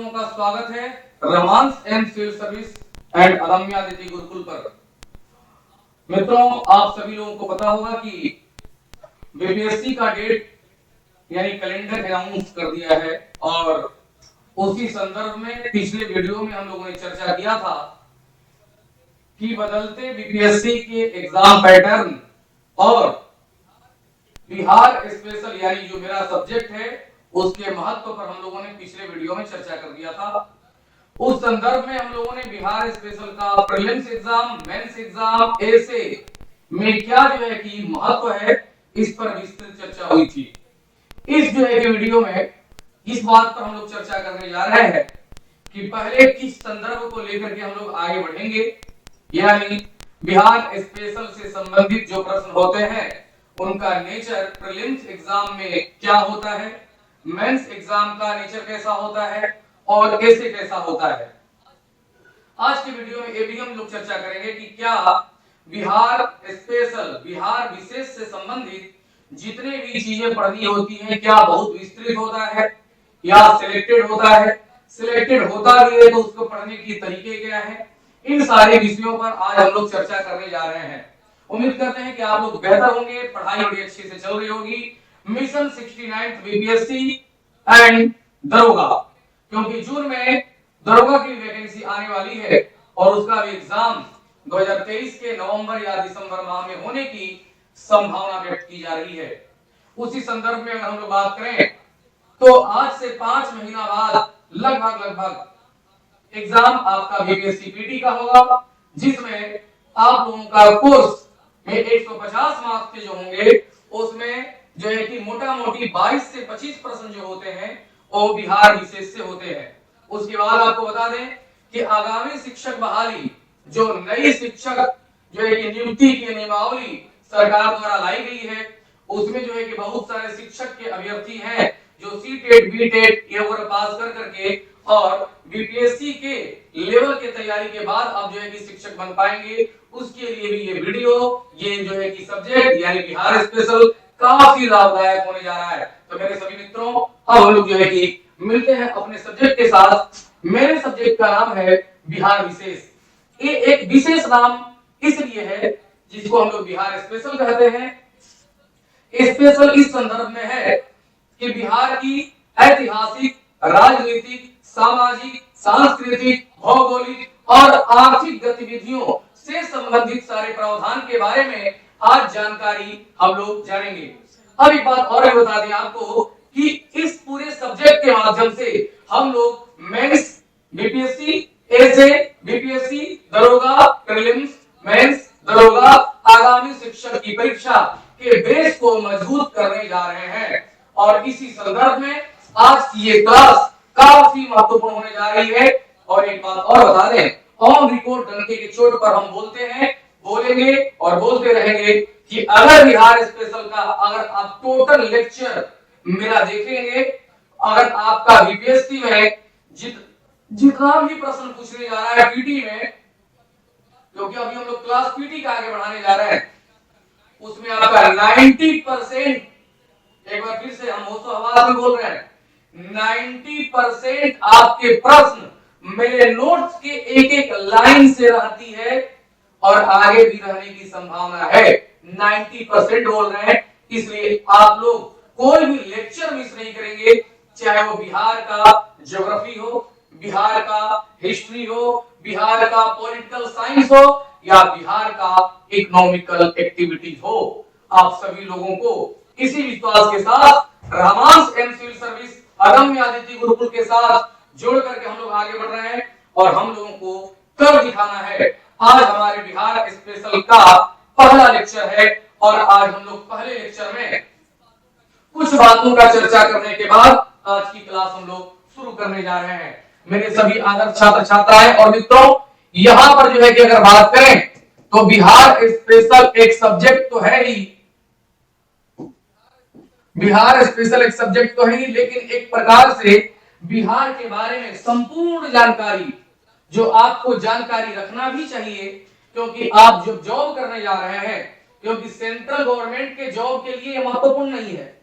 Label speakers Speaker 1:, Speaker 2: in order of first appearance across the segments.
Speaker 1: का स्वागत है romance and civil service and Adamya Aditya Gurukul पर। मित्रों, आप सभी लोगों को पता होगा कि बीपीएससी का डेट यानी कैलेंडर अनाउंस कर दिया है और उसी संदर्भ में पिछले वीडियो में हम लोगों ने चर्चा किया था कि बदलते बीपीएससी के एग्जाम पैटर्न और बिहार स्पेशल यानी जो मेरा सब्जेक्ट है उसके महत्व पर हम लोगों ने पिछले वीडियो में चर्चा कर दिया था। उस संदर्भ में हम लोगों ने बिहार स्पेशल का प्रीलिम्स एग्जाम, मेंस एग्जाम, ऐसे में क्या जो है कि महत्व है इस पर विस्तृत चर्चा हुई थी। इस जो है वीडियो में इस बात पर हम लोग चर्चा करने जा रहे हैं कि पहले किस संदर्भ को लेकर के हम लोग आगे बढ़ेंगे, यानी बिहार स्पेशल से संबंधित जो प्रश्न होते हैं उनका नेचर प्रीलिम्स एग्जाम में क्या होता है, मेंस एग्जाम का नेचर कैसा होता है और ऐसे कैसा होता है। आज की वीडियो में ये भी हम लोग चर्चा करेंगे कि क्या बिहार स्पेशल, बिहार विशेष से संबंधित जितने भी चीजें पढ़नी होती हैं क्या बहुत विस्तृत होता है या सिलेक्टेड होता है, सिलेक्टेड होता भी है तो उसको पढ़ने की तरीके क्या है, इन सारे विषयों पर आज हम लोग चर्चा करने जा रहे हैं। उम्मीद करते हैं कि आप लोग बेहतर होंगे, पढ़ाई बड़ी अच्छे से चल रही होगी। मिशन 69 बीपीएससी एंड दरोगा, क्योंकि जून में दरोगा की वैकेंसी आने वाली है और उसका भी एग्जाम 2023 के नवंबर या दिसंबर माह में होने की संभावना व्यक्त की जा रही है। उसी संदर्भ में अगर हम लोग बात करें तो आज से 5 महीना बाद लगभग एग्जाम आपका बीपीएससी पीटी का होगा, जिसमें आप लोगों का कोर्स में 150 मार्क्स के जो होंगे उसमें जो है कि मोटा मोटी 22 से 25% जो होते हैं वो बिहार विशेष से होते हैं। उसके बाद आपको बता दें कि आगामी शिक्षक बहाली जो नई शिक्षक जो है कि नियुक्ति की नियमावली सरकार द्वारा लाई गई है उसमें जो है कि बहुत सारे शिक्षक के अभ्यर्थी हैं जो सीटेट, बीटेट ये वगैरह पास कर करके और बीपीएससी के लेवल के तैयारी के बाद अब जो है कि शिक्षक बन पाएंगे। उसके लिए भी ये वीडियो, ये जो है कि सब्जेक्ट यानी बिहार स्पेशल काफी लाभदायक होने जा रहा है। तो मेरे सभी मित्रों, अब हम लोग जो है कि मिलते हैं अपने सब्जेक्ट के साथ। मेरे सब्जेक्ट का नाम है बिहार विशेष। ये एक विशेष नाम इसलिए है जिसको हम लोग बिहार स्पेशल कहते हैं। स्पेशल इस संदर्भ में है कि बिहार की ऐतिहासिक, राजनीतिक, सामाजिक, सांस्कृतिक, भौगोलिक और आर्थिक गतिविधियों से संबंधित सारे प्रावधान के बारे में आज जानकारी हम लोग जानेंगे। अब एक बात और बता दें आपको कि इस पूरे सब्जेक्ट के माध्यम से हम लोग मेंस, बीपीएससी, ऐसे, बीपीएससी, दरोगा, प्रीलिम्स, मेंस, दरोगा, आगामी शिक्षक की परीक्षा के बेस को मजबूत करने जा रहे हैं। और इसी संदर्भ में आज की ये क्लास काफी महत्वपूर्ण होने जा रही है। और एक बात और बता दें, ऑन रिकॉर्ड डंके के चोट पर हम बोलते हैं, बोलेंगे और बोलते रहेंगे कि अगर बिहार स्पेशल का अगर आप टोटल लेक्चर मेरा देखेंगे, अगर आपका बीपीएससी में जितना भी प्रश्न पूछने जा रहा है पीटी में, क्योंकि अभी हम लोग क्लास पीटी का आगे बढ़ाने जा रहे हैं, उसमें आपका 90%, एक बार फिर से हम होशो हवास में बोल रहे हैं, 90% आपके प्रश्न मेरे नोट्स के एक एक लाइन से रहती है और आगे भी रहने की संभावना है। 90% बोल रहे हैं, इसलिए आप लोग कोई भी लेक्चर मिस नहीं करेंगे, चाहे वो बिहार का ज्योग्राफी हो, बिहार का हिस्ट्री हो, बिहार का पॉलिटिकल साइंस हो या बिहार का इकोनॉमिकल एक्टिविटी हो। आप सभी लोगों को इसी विश्वास के साथ रोमांस एंड सिविल सर्विस अदम्य आदित्य गुरुकुल के साथ जोड़ करके हम लोग आगे बढ़ रहे हैं और हम लोगों को कर दिखाना है। आज हमारे बिहार स्पेशल का पहला लेक्चर है और आज हम लोग पहले लेक्चर में कुछ बातों का चर्चा करने के बाद आज की क्लास हम लोग शुरू करने जा रहे हैं। मेरे सभी आदर्श छात्र छात्राएं और मित्रों, यहां पर जो है कि अगर बात करें तो बिहार स्पेशल एक सब्जेक्ट तो है ही, बिहार स्पेशल एक सब्जेक्ट तो है ही, लेकिन एक प्रकार से बिहार के बारे में संपूर्ण जानकारी जो आपको जानकारी रखना भी चाहिए, क्योंकि आप जो जॉब करने जा रहे हैं, क्योंकि सेंट्रल गवर्नमेंट के जॉब के लिए महत्वपूर्ण नहीं है,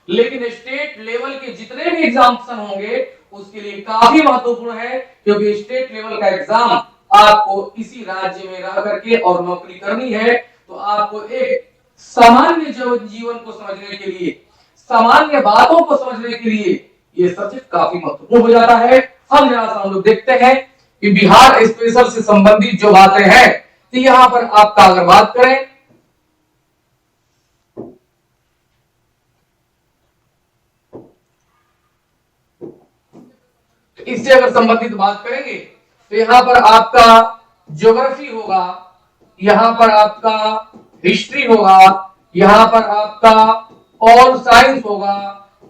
Speaker 1: लेकिन स्टेट लेवल के जितने भी एग्जामिनेशन होंगे उसके लिए काफी महत्वपूर्ण है, क्योंकि स्टेट लेवल का एग्जाम आपको इसी राज्य में रह करके और नौकरी करनी है, तो आपको एक सामान्य जीवन को समझने के लिए, सामान्य बातों को समझने के लिए ये सब्जेक्ट काफी महत्वपूर्ण हो जाता है। अब जरा सा हम लोग देखते हैं कि बिहार स्पेशल से संबंधित जो बातें हैं, तो यहां पर आपका अगर बात करें, इससे अगर संबंधित बात करेंगे तो यहां पर आपका ज्योग्राफी होगा, यहां पर आपका हिस्ट्री होगा, यहां पर आपका ऑल साइंस होगा,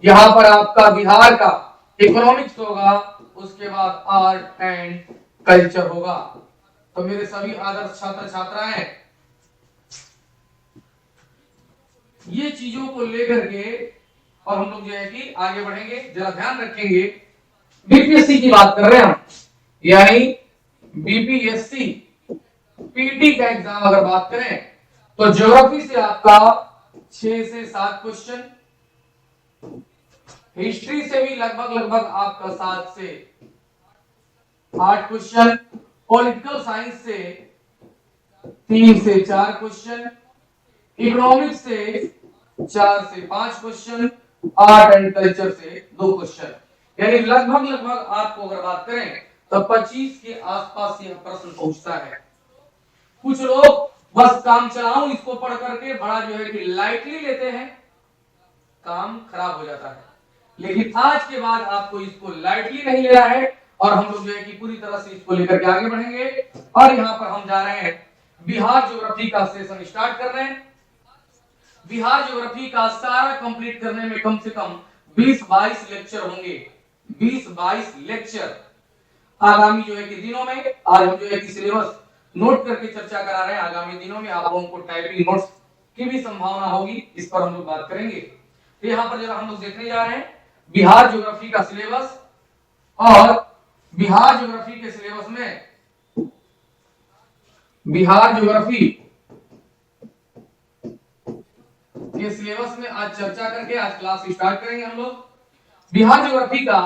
Speaker 1: यहां पर आपका बिहार का इकोनॉमिक्स होगा, उसके बाद आर्ट एंड कल्चर होगा। तो मेरे सभी आदर्श छात्र छात्राएं, ये चीजों को लेकर के और हम लोग जो है कि आगे बढ़ेंगे, जरा ध्यान रखेंगे। बीपीएससी की बात कर रहे हैं हम, यानी बीपीएससी पीटी का एग्जाम अगर बात करें तो ज्योग्राफी से आपका 6 से 7 क्वेश्चन, हिस्ट्री से भी लगभग लगभग आपका 7 से 8 क्वेश्चन, पॉलिटिकल साइंस से 3 से 4 क्वेश्चन, इकोनॉमिक्स से 4 से 5 क्वेश्चन, आर्ट एंड कल्चर से 2 क्वेश्चन, यानी लगभग लगभग आपको अगर बात करें तो 25 के आसपास यह प्रश्न पहुंचता है। कुछ लोग बस काम चलाऊं इसको पढ़ करके बड़ा जो है कि लाइटली लेते हैं, काम खराब हो जाता है। लेकिन आज के बाद आपको इसको लाइटली नहीं लेना है और हम लोग जो है कि पूरी तरह से इसको लेकर के आगे बढ़ेंगे। और यहां पर हम जा रहे हैं बिहार ज्योग्राफी का सेशन स्टार्ट कर रहे हैं। बिहार ज्योग्राफी का सारा कंप्लीट करने में कम से कम 20-22 लेक्चर होंगे, 20-22 लेक्चर आगामी जो है कि दिनों में। आज हम जो है कि सिलेबस नोट करके चर्चा करा रहे हैं, आगामी दिनों में आप लोगों को टाइपिंग नोट्स की भी संभावना होगी, इस पर हम लोग बात करेंगे। तो यहाँ पर जरा हम लोग देखने जा रहे हैं बिहार ज्योग्राफी का सिलेबस, और बिहार ज्योग्राफी के सिलेबस में बिहार ज्योग्राफी के सिलेबस में आज चर्चा करके आज क्लास स्टार्ट करेंगे हम लोग। बिहार ज्योग्राफी का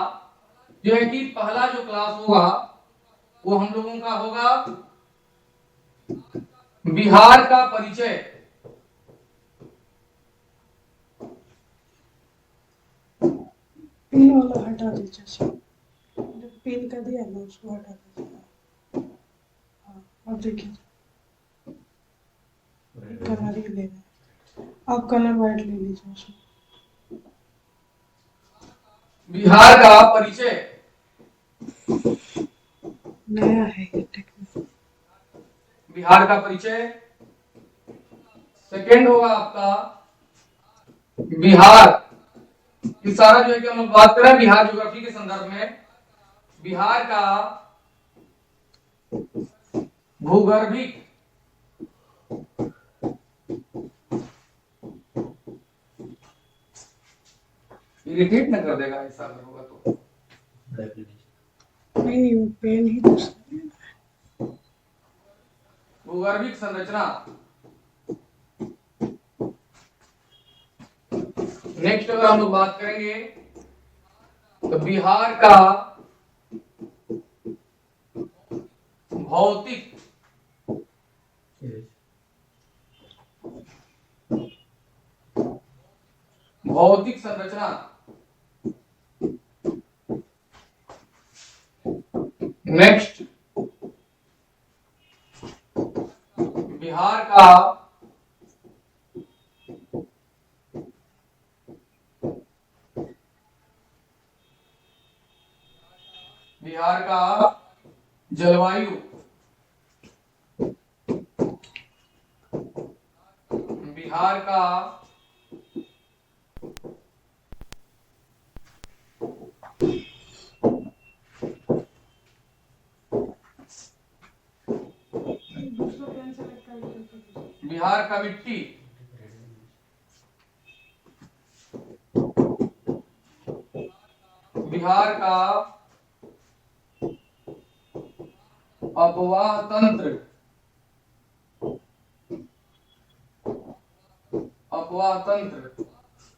Speaker 1: जो है कि पहला जो क्लास होगा वो हम लोगों का होगा बिहार का परिचय।
Speaker 2: पिन वाला हटा दीजिए, पिन का दिया ना उसको हटा दीजिए। हाँ, अब देखिए कलर ही लेना है, आप कलर वाइट ले लीजिए उसमें।
Speaker 1: बिहार का परिचय
Speaker 2: नया है ये टेक्निक।
Speaker 1: बिहार का परिचय सेकंड होगा आपका बिहार, इस सारा जो है कि हम लोग बात करें बिहार ज्योग्राफी के संदर्भ में, बिहार का भूगर्भिक इरिटेट न कर देगा ऐसा अगर होगा तो।
Speaker 2: नहीं वो पेन ही दूसरा है।
Speaker 1: भूगर्भिक संरचना। नेक्स्ट अगर हम लोग बात करेंगे तो बिहार का भौतिक भौतिक संरचना। नेक्स्ट बिहार का जलवायु। बिहार का बिहार का मिट्टी। बिहार का अपवाह तंत्र। अपवाह तंत्र,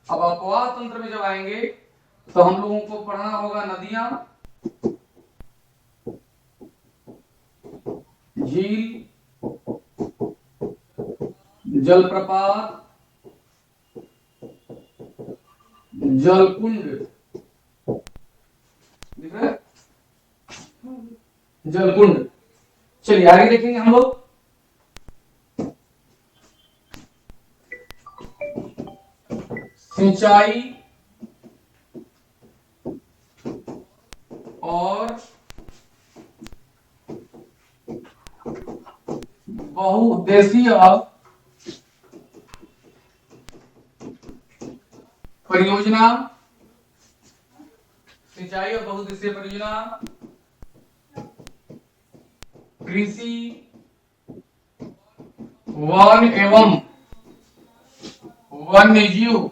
Speaker 1: अब अपवाह तंत्र में जब आएंगे तो हम लोगों को पढ़ना होगा नदियां, झील, जलप्रपात, जलकुंड, दिख रहा है? जलकुंड। चलिए आगे देखेंगे हम लोग। सिंचाई और बहुउद्देशीय परियोजना, सिंचाई और बहुउद्देशीय परियोजना, कृषि, वन एवं वन्यजीव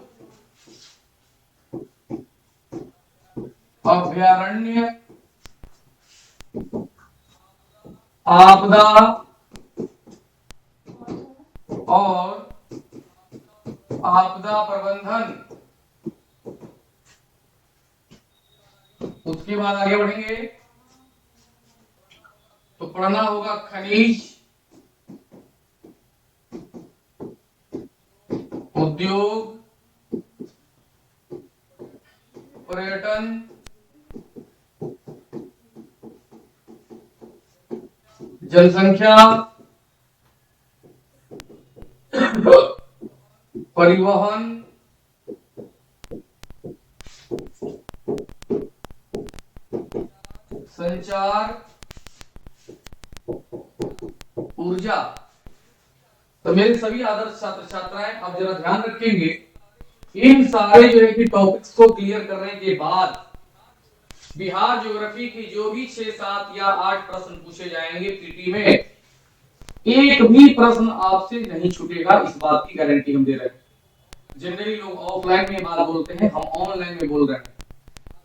Speaker 1: अभयारण्य, आपदा और आपदा प्रबंधन। उसके बाद आगे बढ़ेंगे तो पढ़ना होगा खनिज, उद्योग, पर्यटन, जनसंख्या, परिवहन, संचार, ऊर्जा। तो मेरे सभी आदर्श छात्र छात्राएं अब जरा ध्यान रखेंगे, इन सारे जो है कि टॉपिक्स को क्लियर करने के बाद बिहार ज्योग्राफी की जो भी 6, 7 या 8 प्रश्न पूछे जाएंगे पीटी में, एक भी प्रश्न आपसे नहीं छूटेगा, इस बात की गारंटी हम दे रहे हैं। जनरली लोग ऑफलाइन में बात बोलते हैं, हम ऑनलाइन में बोल रहे हैं,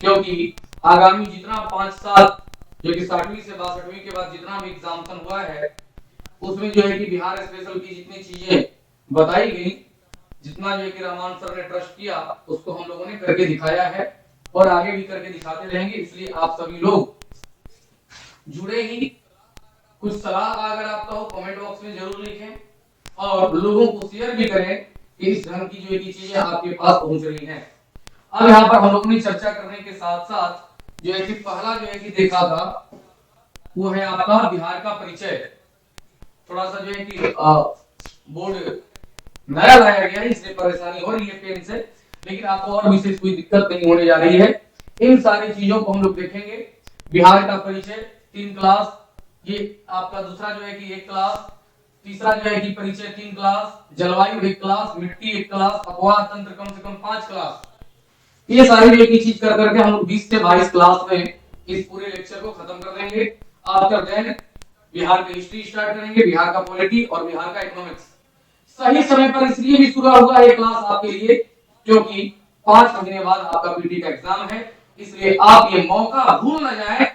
Speaker 1: क्योंकि आगामी जितना 5 साल जो कि 60वीं से 62वीं के बाद जितना भी एग्जामिनेशन हुआ है, उसमें जो है कि बिहार स्पेशल की जितनी चीजें बताई गई, जितना जो है कि रहमान सर ने ट्रस्ट किया, उसको हम लोगों ने करके दिखाया है और आगे भी करके दिखाते रहेंगे। इसलिए आप सभी लोग जुड़े ही, कुछ सलाह अगर आपका हो कमेंट बॉक्स में जरूर लिखें और लोगों को शेयर भी करें कि इस ढंग की जो है कि चीजें आपके पास पहुंच रही हैं। अब यहाँ पर हम लोगों ने चर्चा करने के साथ साथ जो है कि पहला जो है कि देखा था वो है आपका बिहार का परिचय। थोड़ा सा जो है कि बोर्ड नया लाया गया है, इसलिए परेशानी हो रही है पेन से, लेकिन आपको और विशेष कोई दिक्कत नहीं होने जा रही है। इन सारी चीजों को हम लोग देखेंगे। बिहार का परिचय 3 क्लास, ये आपका दूसरा जो है कि 1 क्लास, तीसरा जो है कि परिचय 3 क्लास, जलवायु 1 क्लास, मिट्टी 1 क्लास, अपवाह तंत्र कम से कम 5 क्लास। ये सारी जो एक चीज कर करके हम लोग 20 से 22 क्लास में इस पूरे लेक्चर को खत्म कर देंगे। आफ्टर देन बिहार की हिस्ट्री स्टार्ट करेंगे, बिहार का पॉलिटी और बिहार का इकोनॉमिक्स। सही समय पर इसलिए भी शुरू हुआ है क्लास आपके लिए क्योंकि 5 महीने बाद आपका पीटी का एग्जाम है, इसलिए आप ये मौका भूल न जाए,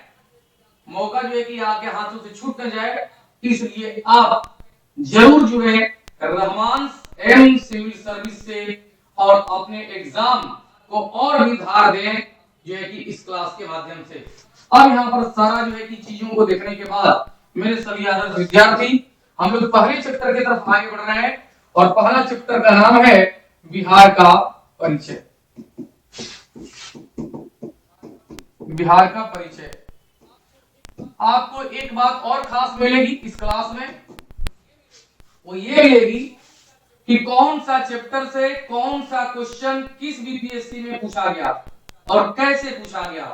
Speaker 1: मौका जो है कि आपके हाथों से छूट न जाए, इसलिए आप जरूर जुड़े रहमान एम सिविल सर्विस से और अपने एग्जाम को और भी धार दें जो है कि इस क्लास के माध्यम से। अब यहाँ पर सारा जो है कि चीजों को देखने के बाद मेरे सभी आदर्श विद्यार्थी, हम लोग पहले चैप्टर की तरफ आगे बढ़ रहे हैं और पहला चैप्टर का नाम है बिहार का परिचय। बिहार का परिचय। आपको एक बात और खास मिलेगी इस क्लास में, वो ये मिलेगी कि कौन सा चैप्टर से कौन सा क्वेश्चन किस बीपीएससी में पूछा गया और कैसे पूछा गया।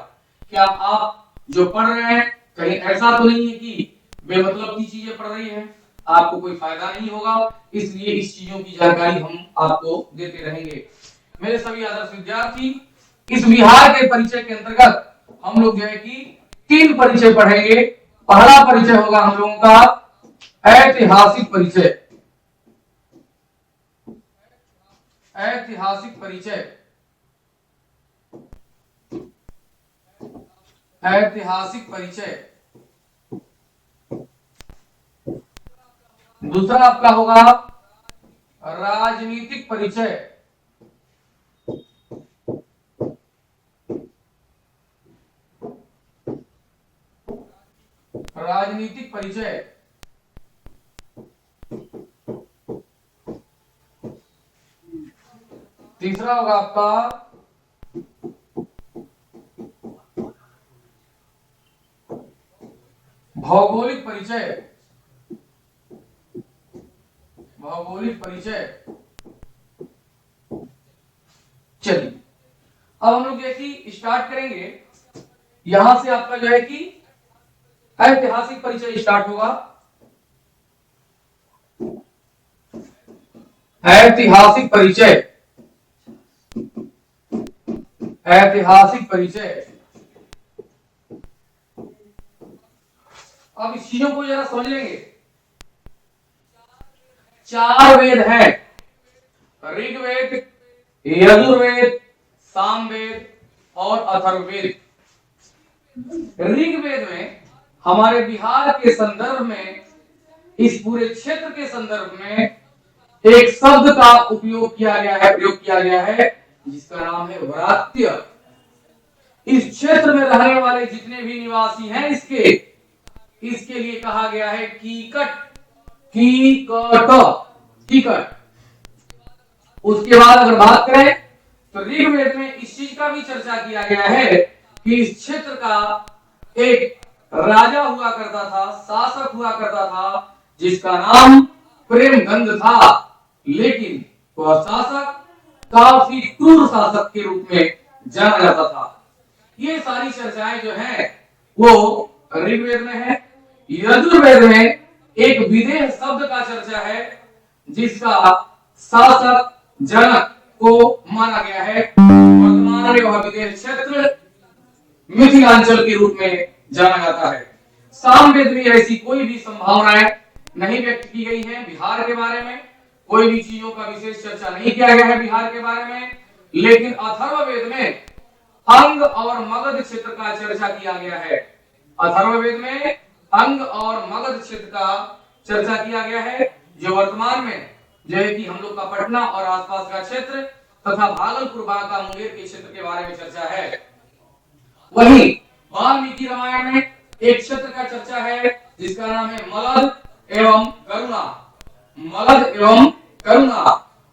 Speaker 1: क्या आप जो पढ़ रहे हैं कहीं ऐसा तो नहीं है कि बेमतलब की चीजें पढ़ रही हैं, आपको कोई फायदा नहीं होगा, इसलिए इस चीजों की जानकारी हम आपको देते रहेंगे। मेरे सभी आदर्श विद्यार्थी, इस बिहार के परिचय के अंतर्गत हम लोग जो है कि 3 परिचय पढ़ेंगे। पहला परिचय होगा हम लोगों का ऐतिहासिक परिचय। ऐतिहासिक परिचय, ऐतिहासिक परिचय। दूसरा आपका होगा राजनीतिक परिचय। राजनीतिक परिचय। तीसरा होगा आपका भौगोलिक परिचय। भौगोलिक परिचय। चलिए अब हम लोग जो है कि स्टार्ट करेंगे, यहां से आपका जो है कि ऐतिहासिक परिचय स्टार्ट होगा। ऐतिहासिक परिचय। ऐतिहासिक परिचय। अब इस चीजों को जरा समझ लेंगे। 4 वेद हैं, ऋग्वेद, यजुर्वेद, सामवेद और अथर्ववेद। ऋग्वेद में हमारे बिहार के संदर्भ में, इस पूरे क्षेत्र के संदर्भ में एक शब्द का उपयोग किया गया है, प्रयोग किया गया है, जिसका नाम है व्रात्य। इस क्षेत्र में रहने वाले जितने भी निवासी हैं इसके लिए कहा गया है कीकट। कीकट। उसके बाद अगर बात करें तो ऋग्वेद में इस चीज का भी चर्चा किया गया है कि इस क्षेत्र का एक राजा हुआ करता था, शासक हुआ करता था, जिसका नाम प्रेमगंध था, लेकिन वह शासक काफी क्रूर शासक के रूप में जाना जाता था। ये सारी चर्चाएं जो हैं वो ऋग्वेद में है। यजुर्वेद में एक विदेह शब्द का चर्चा है, जिसका शासक जनक को माना गया है। वर्तमान में वह विदेह क्षेत्र मिथिलांचल के रूप में जाना जाता है। सामवेद में ऐसी कोई भी संभावनाएं नहीं व्यक्त की गई है बिहार के बारे में, कोई भी चीजों का विशेष चर्चा नहीं किया गया है बिहार के बारे में। लेकिन अथर्ववेद में अंग और मगध क्षेत्र का चर्चा किया गया है। अथर्ववेद में अंग और मगध क्षेत्र का चर्चा किया गया है, जो वर्तमान में जो है कि हम लोग का पटना और आसपास का क्षेत्र तथा भागलपुर, बांका, मुंगेर के क्षेत्र के बारे में चर्चा है। वहीं वाल्मीकि रामायण में एक क्षेत्र का चर्चा है, जिसका नाम है मलद एवं करुणा। मलद एवं करुणा।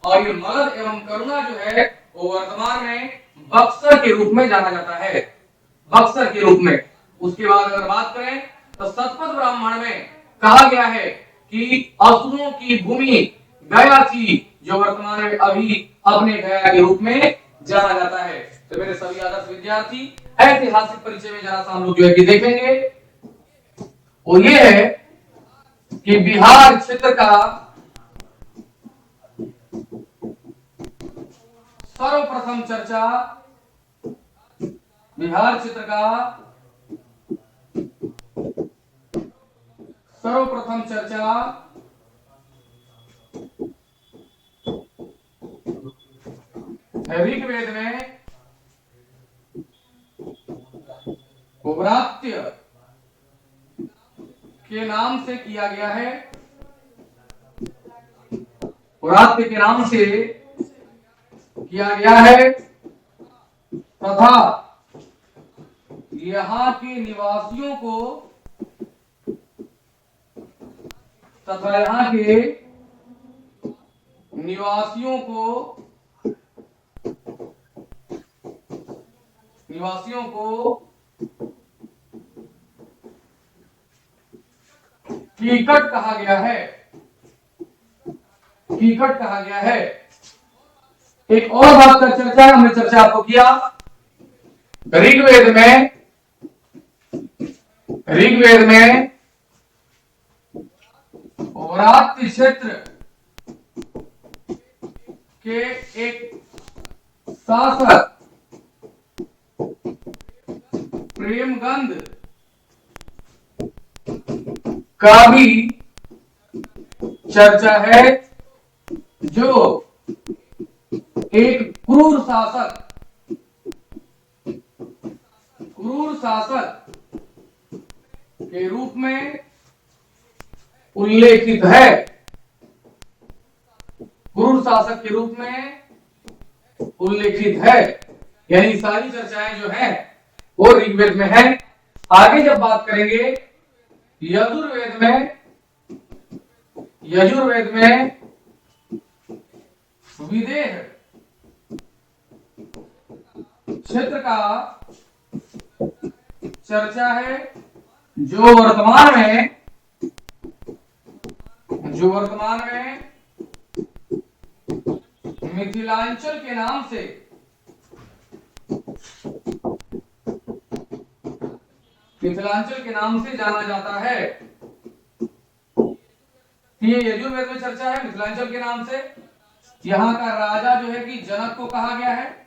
Speaker 1: और ये मलद एवं करुणा जो है वो वर्तमान में बक्सर के रूप में जाना जाता है। बक्सर के रूप में। उसके बाद अगर बात करें तो शतपथ ब्राह्मण में कहा गया है कि असुरों की भूमि गया थी, जो वर्तमान में अभी अपने गया के रूप में जाना जाता है। तो मेरे सभी आदर्श विद्यार्थी, ऐतिहासिक परिचय में जरा सा हम लोग जो है कि देखेंगे वो ये है कि बिहार क्षेत्र का सर्वप्रथम चर्चा, बिहार क्षेत्र का सर्वप्रथम चर्चा ऋग्वेद में व्रात्य के नाम से किया गया है। व्रात्य के नाम से किया गया है तथा यहाँ के निवासियों को कीकट कहा गया है। कीकट कहा गया है। एक और बात का चर्चा हमने चर्चा आपको किया, ऋग्वेद में व्रात्य क्षेत्र के एक शासक प्रेमगंध का भी चर्चा है, जो एक क्रूर शासक के रूप में उल्लेखित है। क्रूर शासक के रूप में उल्लेखित है। यानी सारी चर्चाएं जो है वो ऋग्वेद में है। आगे जब बात करेंगे यजुर्वेद में विदेह क्षेत्र का चर्चा है, जो वर्तमान में मिथिलांचल के नाम से जाना जाता है। ये यजुर्वेद में चर्चा है मिथिलांचल के नाम से। यहाँ का राजा जो है कि जनक को कहा गया है,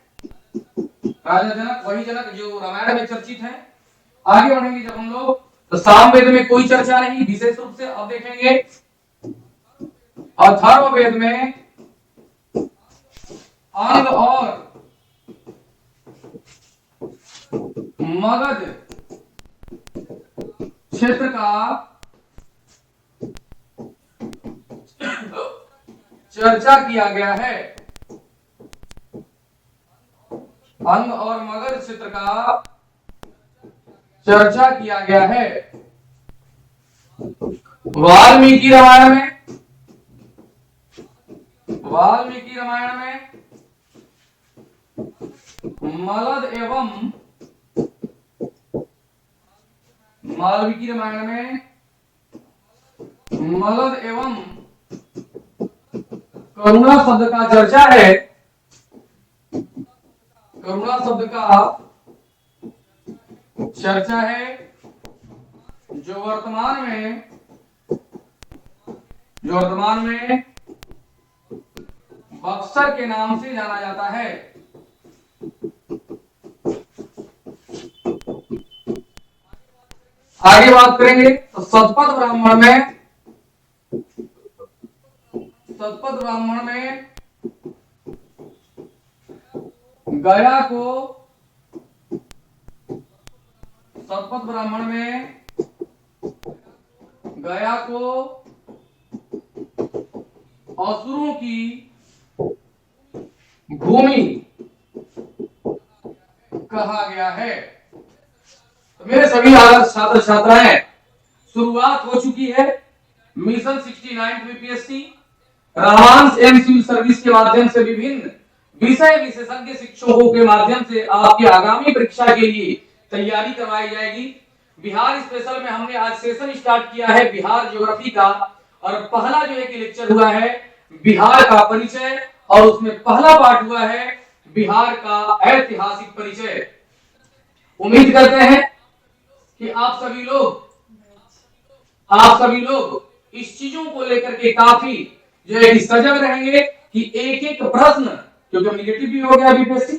Speaker 1: राजा जनक, वही जनक जो रामायण में चर्चित है। आगे बढ़ेंगे जब हम लोग, तो सामवेद में कोई चर्चा नहीं विशेष रूप से। अब देखेंगे अथर्ववेद में अंग और मगध क्षेत्र का चर्चा किया गया है। अंग और मगध क्षेत्र का चर्चा किया गया है। वाल्मीकि रामायण में मलद एवं करुणा शब्द का चर्चा है। करुणा शब्द का चर्चा है, जो वर्तमान में बक्सर के नाम से जाना जाता है। आगे बात करेंगे तो शतपथ ब्राह्मण में गया को असुरों की भूमि कहा गया है। तो मेरे सभी आदर्श छात्र छात्राएं, शुरुआत हो चुकी है मिशन 69 बीपीएससी रामांश एवं सिविल सर्विस के माध्यम से विभिन्न विषय विशेषज्ञ शिक्षकों के माध्यम से आपकी आगामी परीक्षा के लिए तैयारी करवाई जाएगी। बिहार स्पेशल में हमने आज सेशन स्टार्ट किया है बिहार ज्योग्राफी का, और पहला जो है कि लेक्चर हुआ है बिहार का परिचय, और उसमें पहला पार्ट हुआ है बिहार का ऐतिहासिक परिचय। उम्मीद करते हैं कि आप सभी लोग इस चीजों को लेकर के काफी जो है सजग रहेंगे कि एक एक प्रश्न, क्योंकि निगेटिव भी हो गया बीपीएससी,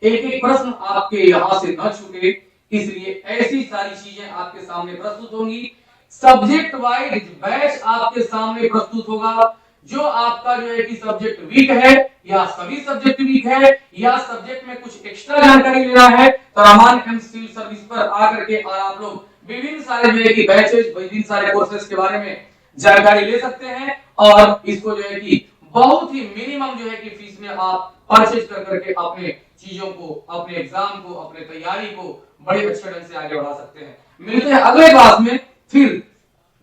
Speaker 1: एक एक प्रश्न आपके यहां से न छूटे, इसलिए ऐसी सारी चीजें आपके सामने प्रस्तुत होंगी। सब्जेक्ट वाइज बैच आपके सामने प्रस्तुत होगा। जो आपका जो है कि सब्जेक्ट वीक है, या सभी सब्जेक्ट वीक है, या सब्जेक्ट में कुछ एक्स्ट्रा जानकारी लेना है, तो रामान एवं सिविल सर्विस पर आकर के और आप लोग विभिन्न सारे जो है कि बैचेस, विभिन्न सारे कोर्सेज के बारे में जानकारी ले सकते हैं, और इसको जो है कि बहुत ही मिनिमम जो है कि फीस में आप परचेज कर करके अपने चीजों को, अपने एग्जाम को, अपने तैयारी को बड़े अच्छे ढंग से आगे बढ़ा सकते हैं। मिलते हैं अगले क्लास में फिर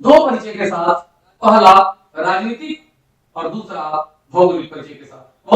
Speaker 1: दो परिचय के साथ, पहला राजनीतिक और दूसरा भौगोलिक परिचय के साथ।